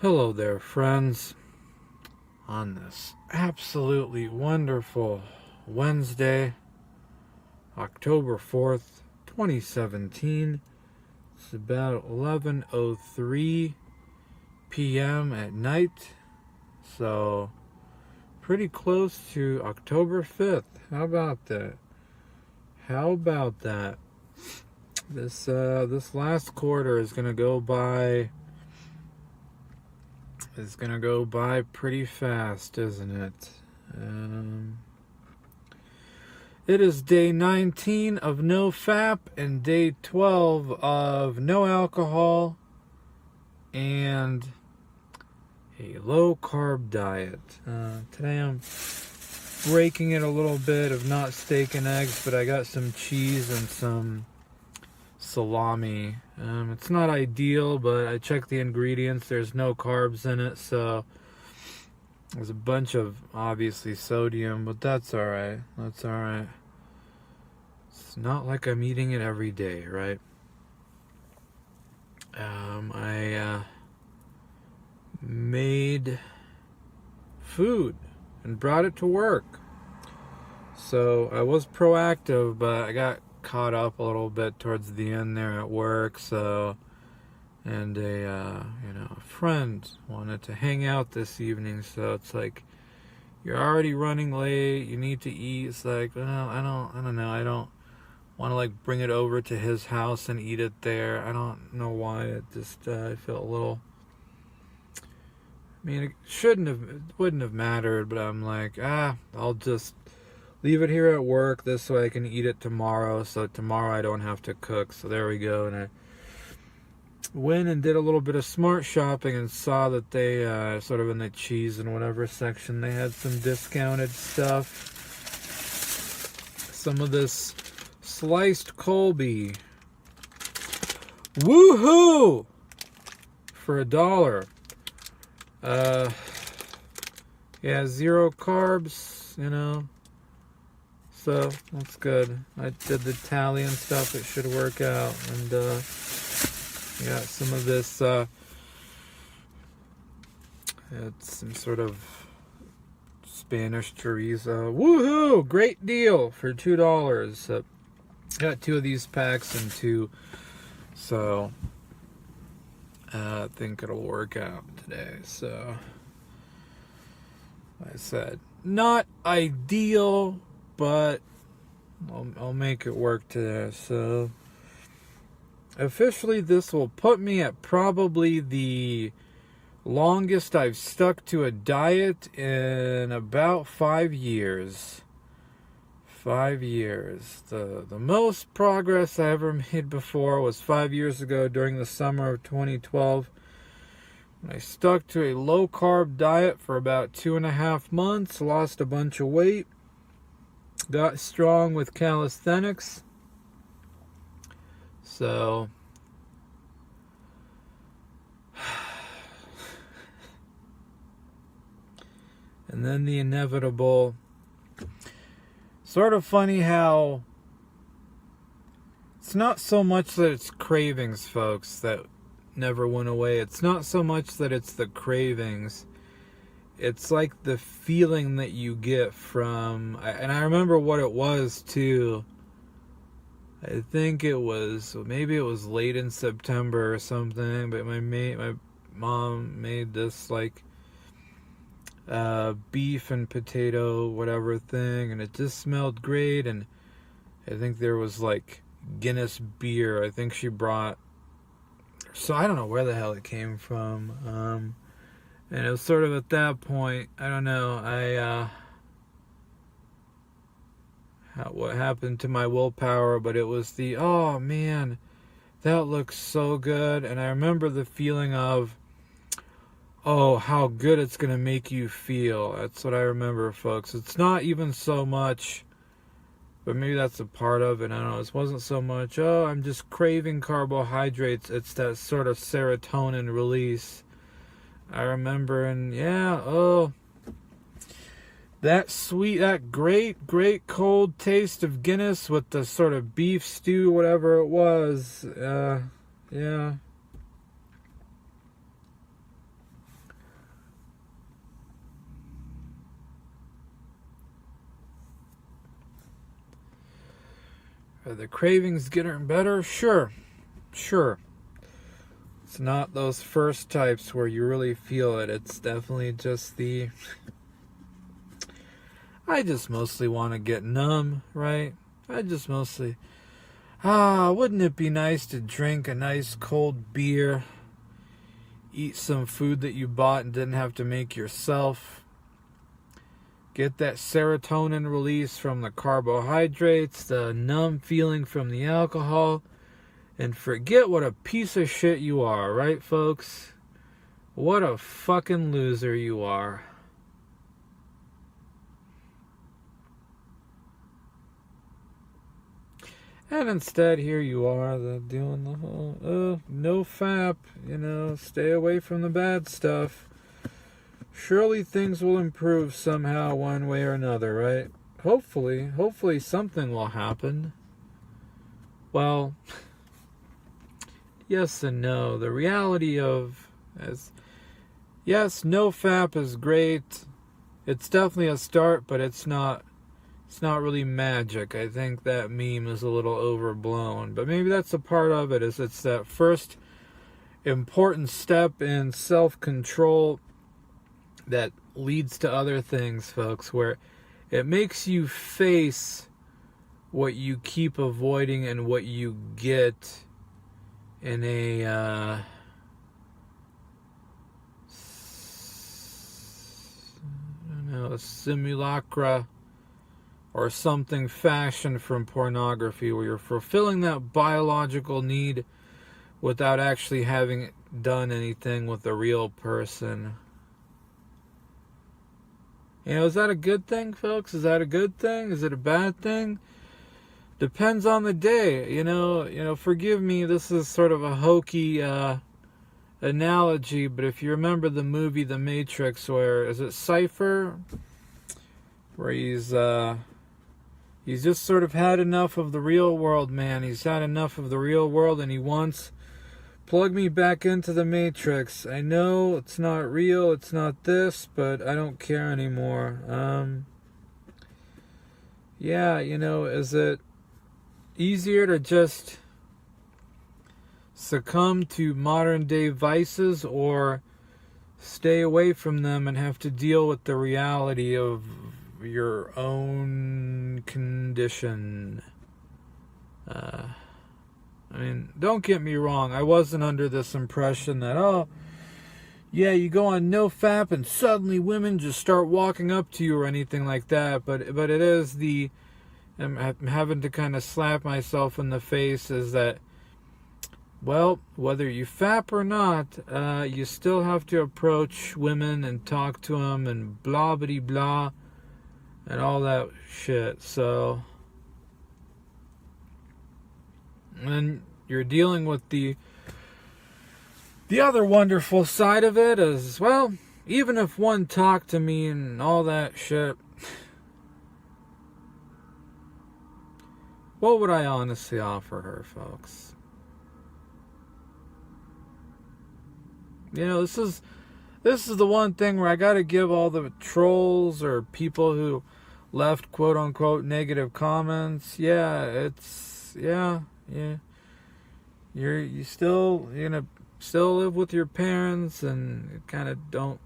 Hello there, friends. On this absolutely wonderful Wednesday, October 4th, 2017. It's about 11:03 p.m. at night. So, pretty close to October 5th. How about that? How about that? This last quarter is going to go by pretty fast, isn't it? It is day 19 of NOFAP and day 12 of no alcohol and a low-carb diet. Today I'm breaking it a little bit of not steak and eggs, but I got some cheese and some salami. It's not ideal, but I checked the ingredients. There's no carbs in it, so there's a bunch of obviously sodium, but that's alright. That's alright. It's not like I'm eating it every day, right? I made food and brought it to work. So I was proactive, but I got caught up a little bit towards the end there at work. So, and a friend wanted to hang out this evening. So it's like, you're already running late. You need to eat. It's like, well, I don't know. I don't want to like bring it over to his house and eat it there. I don't know why. It just I felt a little. I mean, it wouldn't have mattered, but I'm like, I'll just leave it here at work this way I can eat it tomorrow, so tomorrow I don't have to cook. So there we go. And I went and did a little bit of smart shopping and saw that they sort of in the cheese and whatever section, they had some discounted stuff. Some of this sliced Colby, woohoo, for $1. Yeah, 0 carbs, so that's good. I did the tally and stuff. It should work out. And yeah, some of this it's some sort of Spanish chorizo. Woohoo! Great deal for $2. Got 2 of these packs and 2, so I think it'll work out today. So like I said, not ideal, but I'll make it work today. So officially this will put me at probably the longest I've stuck to a diet in about 5 years. 5 years. The most progress I ever made before was 5 years ago during the summer of 2012. I stuck to a low-carb diet for about 2.5 months, lost a bunch of weight, got strong with calisthenics. So and then the inevitable. Sort of funny how it's not so much that it's cravings, folks, that never went away. It's not so much that it's the cravings. It's like the feeling that you get from, and I remember what it was too. I think maybe it was late in September or something, but my mom made this like beef and potato whatever thing, and it just smelled great. And I think there was like Guinness beer I think she brought, so I don't know where the hell it came from. And it was sort of at that point, I don't know, what happened to my willpower, but it was the, oh man, that looks so good. And I remember the feeling of, oh, how good it's going to make you feel. That's what I remember, folks. It's not even so much, but maybe that's a part of it. I don't know. It wasn't so much, oh, I'm just craving carbohydrates. It's that sort of serotonin release. I remember, and yeah, oh, that sweet, that great cold taste of Guinness with the sort of beef stew, whatever it was. Yeah. Are the cravings getting better? Sure. It's not those first types where you really feel it. It's definitely just the... I just mostly want to get numb, right? I just mostly... wouldn't it be nice to drink a nice cold beer, eat some food that you bought and didn't have to make yourself, get that serotonin release from the carbohydrates, the numb feeling from the alcohol, and forget what a piece of shit you are, right, folks? What a fucking loser you are. And instead, here you are, doing the whole, NOFAP, stay away from the bad stuff. Surely things will improve somehow, one way or another, right? Hopefully something will happen. Well, yes and no. The reality yes, NOFAP is great. It's definitely a start, but it's not really magic. I think that meme is a little overblown. But maybe that's a part of it, is it's that first important step in self-control that leads to other things, folks, where it makes you face what you keep avoiding and what you get in a simulacra or something fashioned from pornography, where you're fulfilling that biological need without actually having done anything with a real person. Is that a good thing, folks? Is that a good thing? Is it a bad thing? Depends on the day. Forgive me, this is sort of a hokey analogy, but if you remember the movie The Matrix, where, is it Cypher? Where he's just sort of had enough of the real world, man. He's had enough of the real world, and he wants, plug me back into the Matrix. I know it's not real, it's not this, but I don't care anymore. Is it easier to just succumb to modern day vices, or stay away from them and have to deal with the reality of your own condition? Don't get me wrong, I wasn't under this impression that, you go on NoFap and suddenly women just start walking up to you or anything like that, but it is I'm having to kind of slap myself in the face, is that, well, whether you fap or not, you still have to approach women and talk to them and blah bitty blah and all that shit. So, and you're dealing with the other wonderful side of it is, well, even if one talked to me and all that shit, what would I honestly offer her, folks? This is the one thing where I gotta give all the trolls or people who left quote unquote negative comments. You still live with your parents and kind of don't,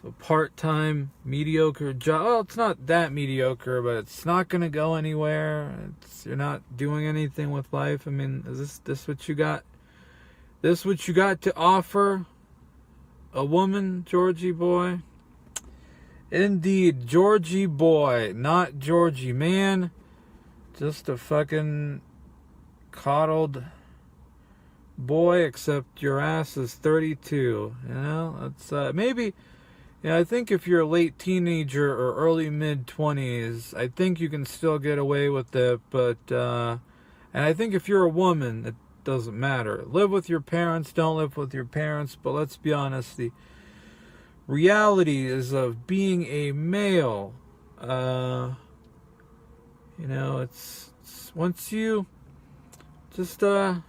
a part-time mediocre job. Well, it's not that mediocre, but it's not gonna go anywhere. You're not doing anything with life. Is this what you got? This what you got to offer a woman, Georgie boy? Indeed, Georgie boy, not Georgie man. Just a fucking coddled boy, except your ass is 32. It's maybe. I think if you're a late teenager or early mid-20s, I think you can still get away with it. But and I think if you're a woman, it doesn't matter. Live with your parents, don't live with your parents. But let's be honest, the reality is of being a male. It's once you just a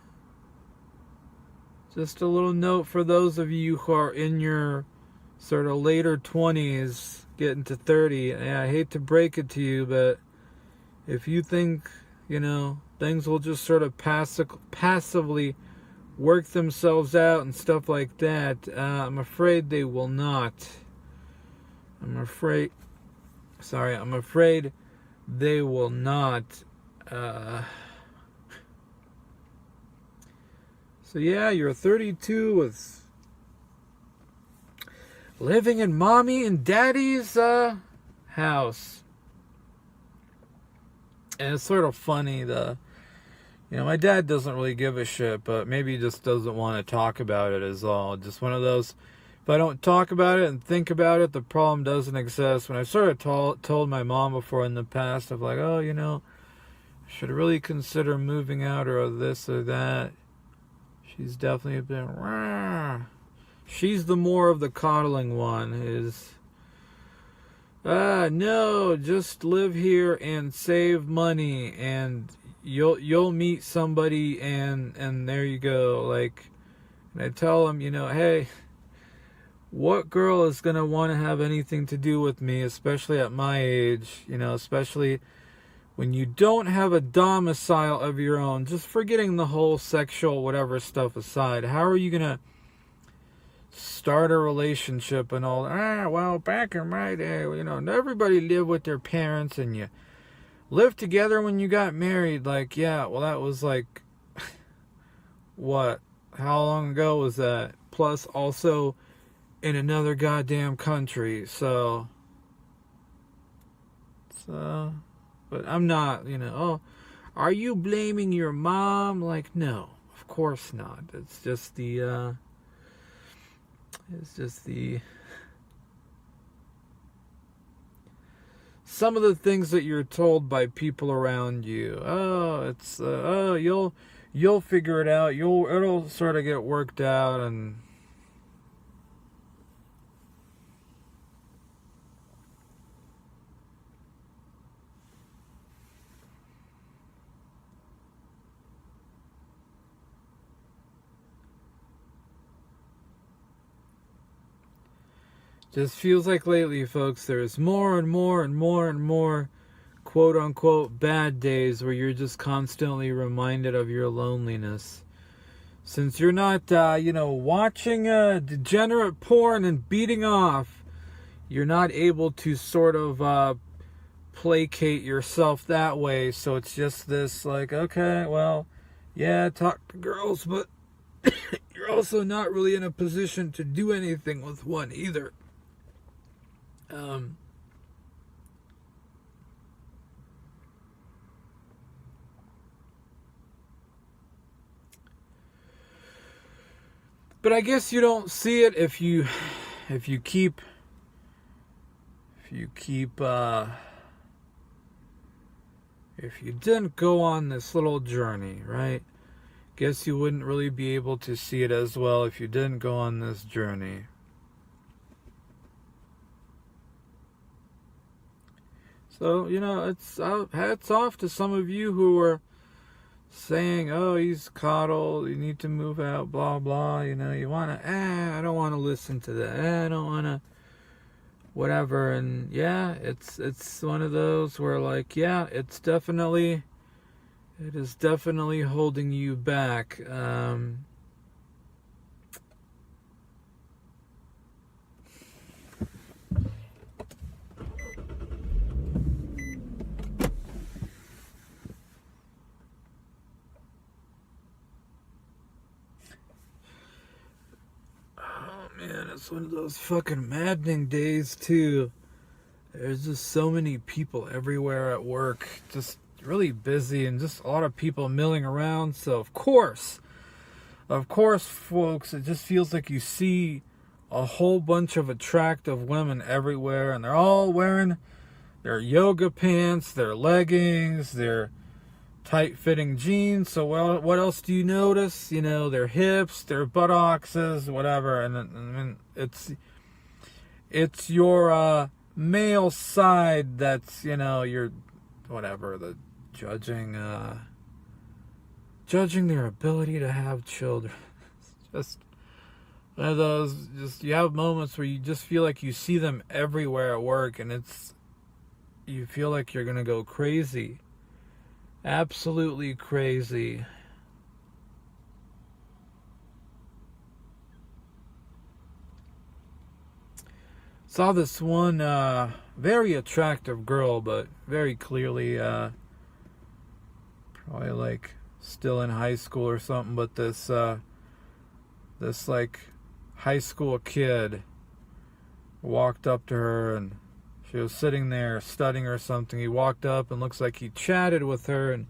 little note for those of you who are in your sort of later 20s, getting to 30. I hate to break it to you, but if you think, things will just sort of passively work themselves out and stuff like that. I'm afraid they will not. I'm afraid they will not. So yeah, you're 32 with living in mommy and daddy's house. And it's sort of funny, my dad doesn't really give a shit, but maybe he just doesn't want to talk about it is all. Just one of those, if I don't talk about it and think about it, the problem doesn't exist. When I sort of told my mom before in the past of like, oh, I should really consider moving out or this or that, she's definitely been, rah. She's the more of the coddling one, is, no, just live here and save money and you'll meet somebody and there you go. Like, and I tell them, hey, what girl is going to want to have anything to do with me, especially at my age, especially when you don't have a domicile of your own, just forgetting the whole sexual whatever stuff aside. How are you going to start a relationship and all? Well, back in my day, everybody lived with their parents and you lived together when you got married. Like, yeah, well, that was like, what? How long ago was that? Plus, also in another goddamn country. So, but I'm not, oh, are you blaming your mom? Like, no, of course not. It's just the, some of the things that you're told by people around you. Oh, it's, you'll figure it out. It'll sort of get worked out and just feels like lately, folks, there's more and more and more and more quote-unquote bad days where you're just constantly reminded of your loneliness. Since you're not, watching degenerate porn and beating off, you're not able to sort of placate yourself that way. So it's just this, like, okay, well, yeah, talk to girls, but you're also not really in a position to do anything with one either. But I guess you don't see it if you keep if you didn't go on this little journey, right? Guess you wouldn't really be able to see it as well if you didn't go on this journey. So, it's hats off to some of you who are saying, oh, he's coddled, you need to move out, blah, blah, you want to, I don't want to listen to that, I don't want to, whatever. And yeah, it's one of those where, like, yeah, it is definitely holding you back. Man, it's one of those fucking maddening days, too. There's just so many people everywhere at work, just really busy, and just a lot of people milling around. So, of course, folks, it just feels like you see a whole bunch of attractive women everywhere, and they're all wearing their yoga pants, their leggings, their tight-fitting jeans. So, well, what else do you notice? Their hips, their buttocks, whatever. And it's your male side that's, you're, whatever, the judging their ability to have children. It's just one of those, you have moments where you just feel like you see them everywhere at work, and you feel like you're gonna go crazy. Absolutely crazy. Saw this one very attractive girl, but very clearly probably like still in high school or something, but this like high school kid walked up to her and she was sitting there studying or something. He walked up and looks like he chatted with her and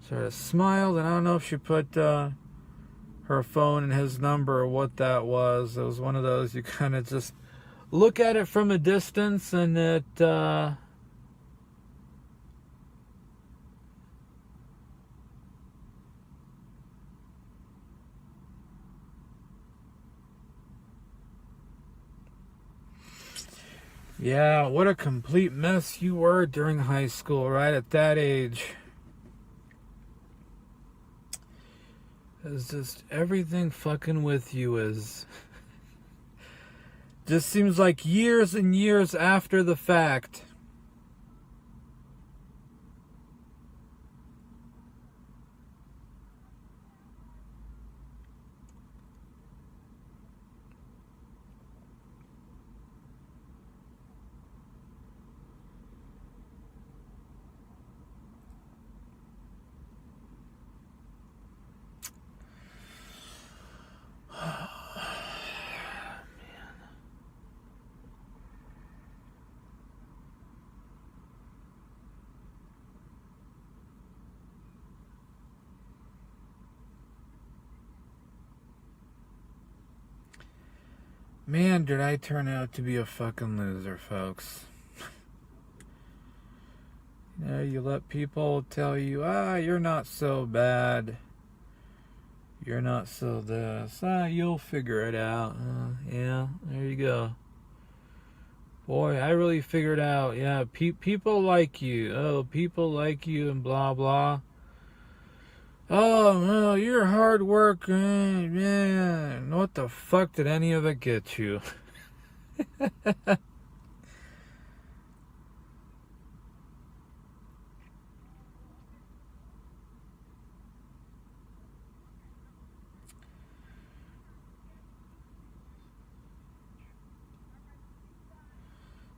sort of smiled, and I don't know if she put her phone and his number or what that was. It was one of those you kind of just look at it from a distance and it yeah, what a complete mess you were during high school, right at that age. It's just everything fucking with you is just seems like years and years after the fact. Man, did I turn out to be a fucking loser, folks. You know, you let people tell you, you're not so bad. You're not so this. You'll figure it out. Yeah, there you go. Boy, I really figured out, yeah, people like you. Oh, people like you and blah, blah. Oh, no, you're hard work. Man, what the fuck did any of it get you?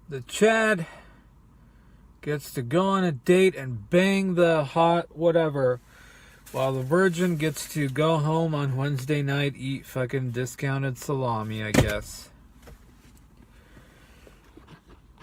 The Chad gets to go on a date and bang the hot whatever, while the virgin gets to go home on Wednesday night, eat fucking discounted salami, I guess.